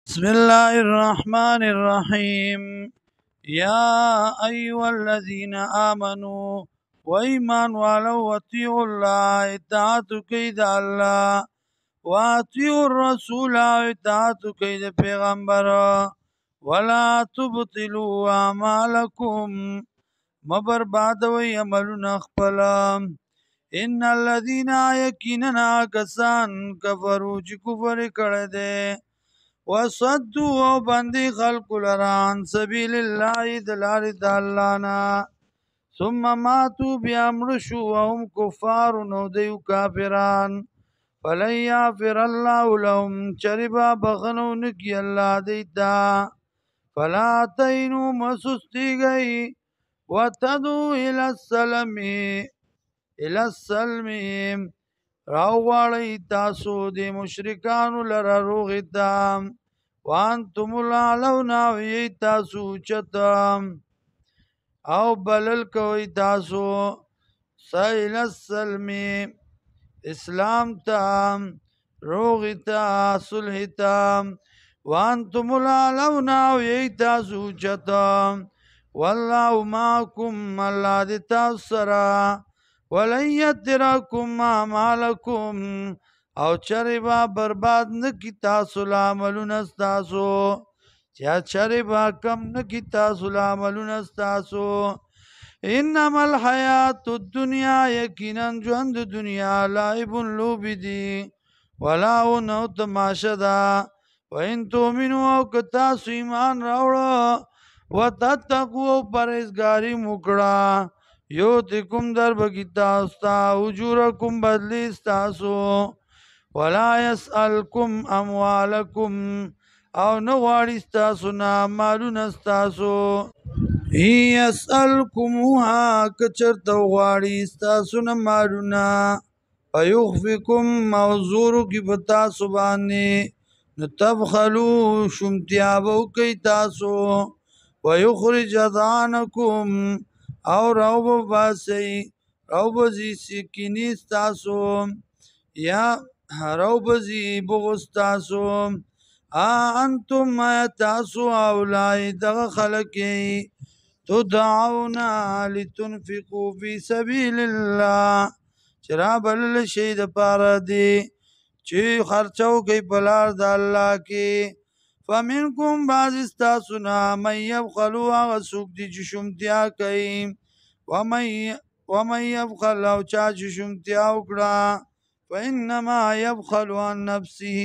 بسم الله الرحمن الرحيم. يا أيها الذين آمنوا وإيمان ولو أطيعوا الله اطاعت كيد الله وأطيعوا الرسول اطاعت كيد پیغمبر ولا تبطلوا أعمالكم مبربادوي عملنا خپل. ان الذين يكننا كسان كفروا چې کفر کړه دي وصدوا او بندي خلق لران سبيل الله دلار دالانا ثم ماتوا بأمرشوا وهم كفار نو دیو کافران فلن يغفر الله لهم چربا بخنو نکی الله دیتا فلا تینوا مسستی گئی وتدو الى السلم راوغواړی تاسو د مشرکانو لره روغې ته وانتم الاعلون وی تاسو چته او بلل کوي تاسو سیل السلم اسلام ته روغې ته صلح ته وانتم الاعلون وی تاسو چته والله معكم الله د تاسو سره ولن يتركم اعمالكم او چربا برباد نکی تاسو لعملون استاسو چا چربا کم نکی تاسو لعملون استاسو انما الحیات الدنیا یقینا ژوند دنیا لعب لوب دی ولا نو تماشه دا وان تؤمنوا او که تاسو ایمان راوړو وتتقوا پرهیزګاری وکړه یوتکم در بگی تاستا اجورکم بدلی استاسو ولا يسألكم اموالکم او نغواړي استاسو نا مالون استاسو يسألكموها کچرته غواړي استاسو نا مالونا فيخفكم موزور کی بتاسو باندې نتبخلو شمتیابو کی تاسو ويخرج اذانکم او روب باسی روب زی سکینی ستاسو یا روب زی بغستاسو انتم تاسو اولائی دغ خلقی تدعونا لتنفقو فی سبیل اللہ چرا بلل شید پارا دی چی خرچو کئی پلار دا اللہ کی فمنکم بعض استاسونا من یبخلو آغا سوک دی چشمتیا کئی ومن یبخل او چا چشمتیا اکڑا فانما یبخلو عن نفسه